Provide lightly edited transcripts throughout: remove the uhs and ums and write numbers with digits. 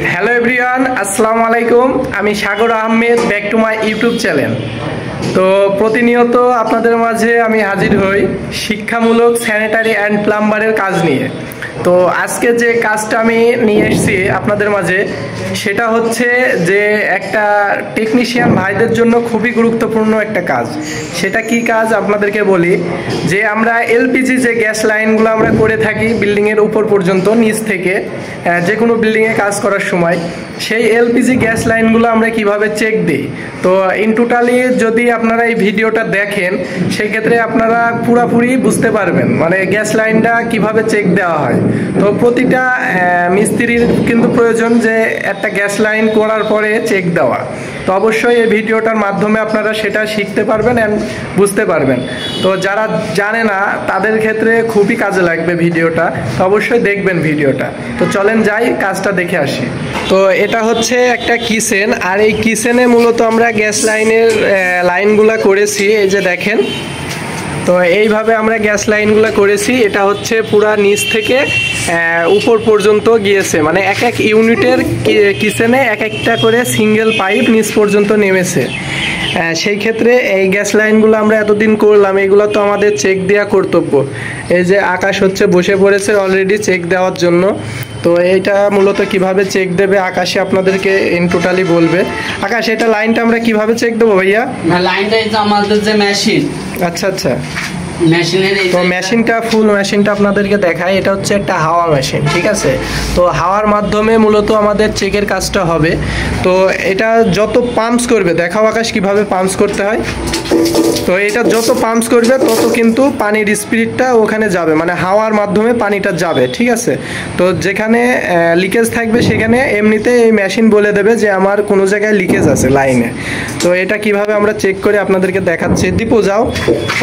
Hello everyone, আসসালামু আলাইকুম। আমি Sagar Ahmed, back to my YouTube channel. তো প্রতিনিয়ত আপনাদের মাঝে আমি হাজির হই শিক্ষামূলক স্যানিটারি অ্যান্ড প্লাম্বারের কাজ নিয়ে। তো আজকে যে কাজটা আমি নিয়ে এসেছি আপনাদের মাঝে, সেটা হচ্ছে যে একটা টেকনিশিয়ান ভাইদের জন্য খুবই গুরুত্বপূর্ণ একটা কাজ। সেটা কি কাজ আপনাদেরকে বলি, যে আমরা এলপিজি যে গ্যাস লাইনগুলো আমরা করে থাকি বিল্ডিংয়ের উপর পর্যন্ত, নিচ থেকে যে কোনো বিল্ডিংয়ে কাজ করার সময় সেই এলপিজি গ্যাস লাইনগুলো আমরা কিভাবে চেক দিই। তো ইন টোটালি যদি আপনারা এই ভিডিওটা দেখেন, সেই ক্ষেত্রে আপনারা পুরোপুরি বুঝতে পারবেন মানে গ্যাস লাইনটা কিভাবে চেক দেওয়া হয়। তো প্রতিটা মিস্ত্রির কিন্তু প্রয়োজন যে একটা গ্যাস লাইন করার পরে চেক দেওয়া। তো অবশ্যই এই ভিডিওটার মাধ্যমে আপনারা সেটা শিখতে পারবেন অ্যান্ড বুঝতে পারবেন। তো যারা জানে না তাদের ক্ষেত্রে খুবই কাজে লাগবে ভিডিওটা, তো অবশ্যই দেখবেন ভিডিওটা। তো চলেন যাই কাজটা দেখে আসি। তো এটা হচ্ছে একটা কিচেন, আর এই কিচেনে মূলত আমরা গ্যাস লাইনের লাইনগুলা করেছি, এই যে দেখেন। তো এইভাবে আমরা গ্যাস লাইনগুলো করেছি। এটা হচ্ছে পুরা নিচ থেকে উপর পর্যন্ত গিয়েছে, মানে এক এক ইউনিটের কিচেনে এক একটা করে সিঙ্গেল পাইপ নিচ পর্যন্ত নেমেছে। সেই ক্ষেত্রে এই গ্যাস লাইনগুলো আমরা এতদিন করলাম, এইগুলো তো আমাদের চেক দেওয়া কর্তব্য। এই যে আকাশ হচ্ছে বসে পড়েছে অলরেডি চেক দেওয়ার জন্য। তো এইটা মূলত কিভাবে চেক দেবে আকাশে আপনাদেরকে ইন টোটালি বলবে। আকাশ, এটা লাইনটা আমরা কিভাবে চেক দেবো ভাইয়া? লাইনটা এই যে আমাদের যে মেশিন, আচ্ছা আচ্ছা, মেশিনের তো মেশিনটা ফুল মেশিনটা আপনাদেরকে দেখায়। এটা হচ্ছে একটা হাওয়া মেশিন, ঠিক আছে। তো হাওয়ার মাধ্যমে মূলত আমাদের চেকের কাজটা হবে। তো এটা যত পাম্পস করবে, দেখাও আকাশ কিভাবে পাম্পস করতে হয়। তো এটা যত পাম্পস করবে তত কিন্তু পানির স্পিডটা ওখানে যাবে, মানে হাওয়ার মাধ্যমে পানিটা যাবে, ঠিক আছে। তো যেখানে লিকেজ থাকবে সেখানে এমনিতে এই মেশিন বলে দেবে যে আমার কোনো জায়গায় লিকেজ আছে লাইনে। তো এটা কিভাবে আমরা চেক করে আপনাদেরকে দেখাচ্ছি। দীপু যাও,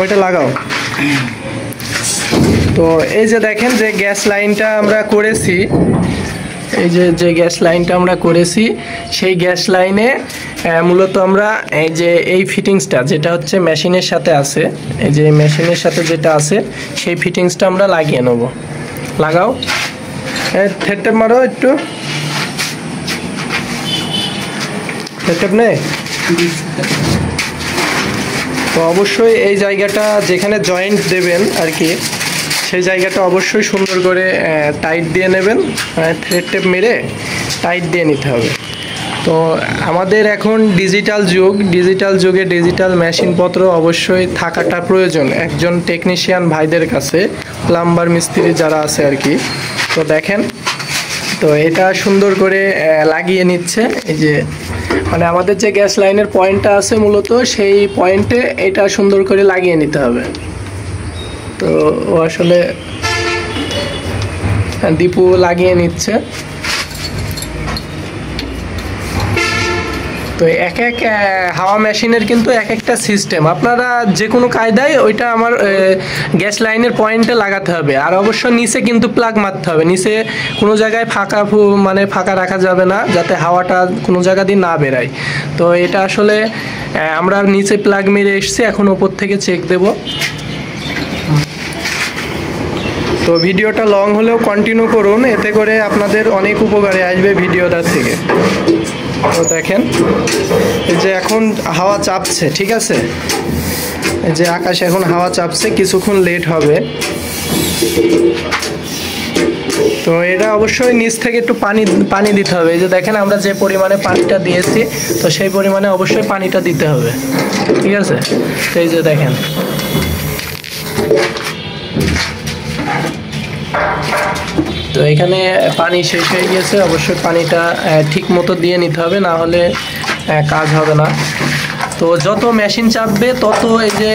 ওইটা লাগাও। তো এই যে দেখেন যে গ্যাস লাইনটা আমরা করেছি, এই যে গ্যাস লাইনটা আমরা করেছি, সেই গ্যাস লাইনে মূলত আমরা এই যে এই ফিটিংসটা যেটা হচ্ছে মেশিনের সাথে আছে, এই যে মেশিনের সাথে যেটা আছে সেই ফিটিংসটা আমরা লাগিয়ে নেব। লাগাও, থেটটেপ মারো একটু, থেটটেপ নেই। তো অবশ্যই এই জায়গাটা যেখানে জয়েন্ট দেবেন আর কি, সেই জায়গাটা অবশ্যই সুন্দর করে টাইট দিয়ে নেবেন, থ্রেড টেপ মেরে টাইট দিয়ে নিতে হবে। তো আমাদের এখন ডিজিটাল যুগ, ডিজিটাল যুগে ডিজিটাল মেশিনপত্র অবশ্যই থাকাটা প্রয়োজন একজন টেকনিশিয়ান ভাইদের কাছে, প্লাম্বার মিস্ত্রি যারা আছে আর কি। তো দেখেন, তো এটা সুন্দর করে লাগিয়ে নিচ্ছে। এই যে মানে আমাদের যে গ্যাস লাইনের পয়েন্টটা আছে মূলত সেই পয়েন্টে এটা সুন্দর করে লাগিয়ে নিতে হবে। তো ও আসলে দীপু লাগিয়ে নিচ্ছে। তো এক এক হাওয়া মেশিনের কিন্তু এক একটা সিস্টেম, আপনারা যে কোনো কায়দায় ওইটা আমার গ্যাস লাইনের পয়েন্টে লাগাতে হবে। আর অবশ্য নিচে কিন্তু প্লাগ মারতে হবে, নিচে কোনো জায়গায় মানে ফাঁকা রাখা যাবে না, যাতে হাওয়াটা কোনো জায়গা দিয়ে না বেরায়। তো এটা আসলে আমরা নিচে প্লাগ মেরে এসছি, এখন ওপর থেকে চেক দেব। তো ভিডিওটা লং হলেও কন্টিনিউ করুন, এতে করে আপনাদের অনেক উপকারে আসবে ভিডিওটার থেকে। তো দেখেন এই যে এখন হাওয়া চাপছে, ঠিক আছে। এই যে আকাশে এখন হাওয়া চাপছে, কিছুক্ষণ লেট হবে। তো এটা অবশ্যই নিচ থেকে একটু পানি দিতে হবে। এই যে দেখেন আমরা যে পরিমাণে পানিটা দিয়েছি, তো সেই পরিমাণে অবশ্যই পানিটা দিতে হবে, ঠিক আছে। তো এই যে দেখেন, তো এখানে পানি শেষ হয়ে গেছে। অবশ্যই পানিটা ঠিক মতো দিয়ে নিতে হবে, না হলে কাজ হবে না। তো যত মেশিন চাপবে তত এই যে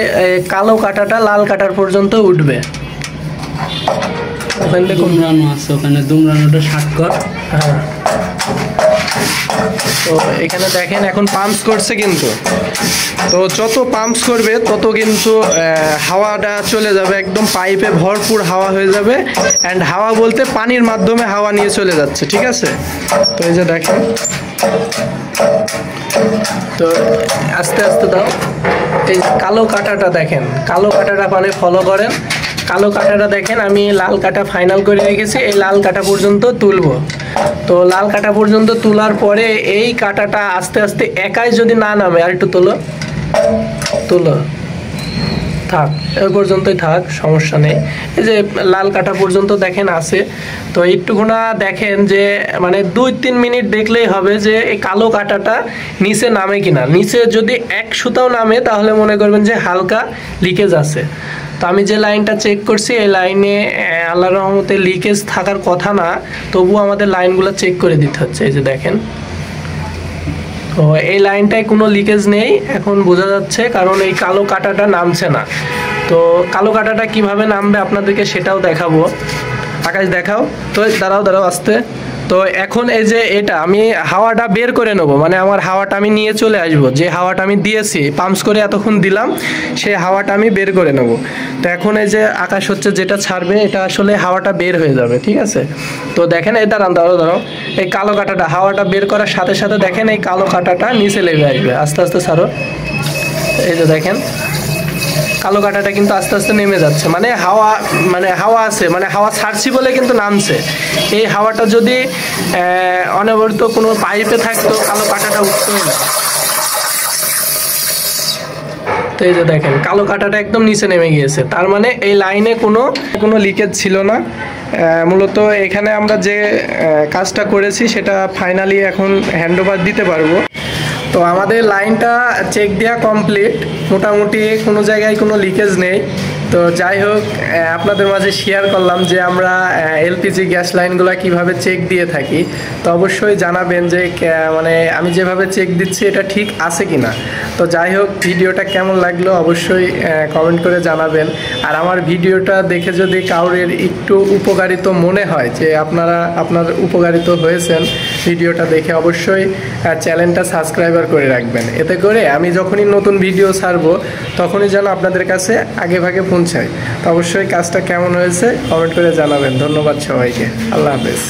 কালো কাঁটাটা লাল কাঁটার পর্যন্ত উঠবে। ওখানে দেখুন দুমড়ানো আছে, ওখানে দুমড়ানোটা স্বাক্ষর। হ্যাঁ, তো এখানে দেখেন এখন পাম্পস করছে কিন্তু। তো যত পাম্পস করবে তত কিন্তু হাওয়াটা চলে যাবে, একদম পাইপে ভরপুর হাওয়া হয়ে যাবে। অ্যান্ড হাওয়া বলতে পানির মাধ্যমে হাওয়া নিয়ে চলে যাচ্ছে, ঠিক আছে। তো এই যে দেখেন, তো আস্তে আস্তে দাও। এই কালো কাঁটাটা দেখেন, কালো কাঁটাটা মানে ফলো করেন। কালো কাঁটাটা দেখেন আমি লাল কাঁটা ফাইনাল করে রেখেছি, এই লাল কাঁটা পর্যন্ত তুলবো। তো লাল কাটা পর্যন্ত তোলার পরে এই কাটাটা আস্তে আস্তে একাই যদি না নামে, আর একটু তোলো, থাক, এই পর্যন্তই থাক, সমস্যা নেই। এই যে লাল কাটা পর্যন্ত দেখেন আছে, তো একটুখানা দেখেন যে মানে 2-3 মিনিট দেখলেই হবে যে এই কালো কাটাটা নিচে নামে কিনা। নিচে যদি এক সুতাও নামে তাহলে মনে করবেন যে হালকা লিকেজ আছে। তো আমি যে লাইনটা চেক করছি এই লাইনে আল্লাহর রহমতে লিকেজ থাকার কথা না, তবুও আমাদের লাইনগুলো চেক করে দিতে হচ্ছে। এই যে দেখেন, তো এই লাইনটায় কোনো লিকেজ নেই এখন বোঝা যাচ্ছে, কারণ এই কালো কাটাটা নামছে না। তো কালো কাটাটা কিভাবে নামবে আপনাদেরকে সেটাও দেখাবো। আকাশ দেখাও তো, দাঁড়াও আস্তে। তো এখন এই যে এটা আমি হাওয়াটা বের করে নেবো, মানে আমার হাওয়াটা আমি নিয়ে চলে আসবো, যে হাওয়াটা আমি দিয়েছি পাম্পস করে এতক্ষণ দিলাম সেই হাওয়াটা আমি বের করে নেব। তো এখন এই যে আকাশ হচ্ছে যেটা ছাড়বে এটা আসলে হাওয়াটা বের হয়ে যাবে, ঠিক আছে। তো দেখেন এই দাঁড়াও, এই কালো কাটাটা হাওয়াটা বের করার সাথে সাথে দেখেন এই কালো কাটাটা নিচে লেগে আসবে, আস্তে আস্তে ছাড়ো। এই যে দেখেন কালো কাটাটা কিন্তু আস্তে আস্তে নেমে যাচ্ছে, মানে হাওয়া আছে, মানে হাওয়া ছাড়ছি বলে কিন্তু নামছে। এই হাওয়াটা যদি অনবরত কোনো পাইপে থাকতো কালো কাটাটা উঠতোই না। তো এই যে দেখেন কালো কাটাটা একদম নিচে নেমে গিয়েছে, তার মানে এই লাইনে কোনো লিকেজ ছিল না। মূলত এখানে আমরা যে কাজটা করেছি সেটা ফাইনালি এখন হ্যান্ডওভার দিতে পারবো। তো আমাদের লাইনটা চেক দেওয়া কমপ্লিট, মোটামুটি কোনো জায়গায় কোনো লিকেজ নেই। তো যাই হোক আপনাদের মাঝে শেয়ার করলাম যে আমরা এলপিজি গ্যাস লাইনগুলো কিভাবে চেক দিয়ে থাকি। তো অবশ্যই জানাবেন যে মানে আমি যেভাবে চেক দিচ্ছি এটা ঠিক আছে কিনা। তো যাই হোক ভিডিওটা কেমন লাগলো অবশ্যই কমেন্ট করে জানাবেন। আর আমার ভিডিওটা দেখে যদি কাউরের একটু উপকারিত মনে হয়, যে আপনার উপকারিত হয়েছেন ভিডিওটা দেখে, অবশ্যই চ্যানেলটা সাবস্ক্রাইবার করে রাখবেন। এতে করে আমি যখনই নতুন ভিডিও ছাড়বো তখনই যেন আপনাদের কাছে আগে ভাগে পৌঁছায়। তো অবশ্যই কাজটা কেমন হয়েছে কমেন্ট করে জানাবেন। ধন্যবাদ সবাইকে, আল্লাহ হাফেজ।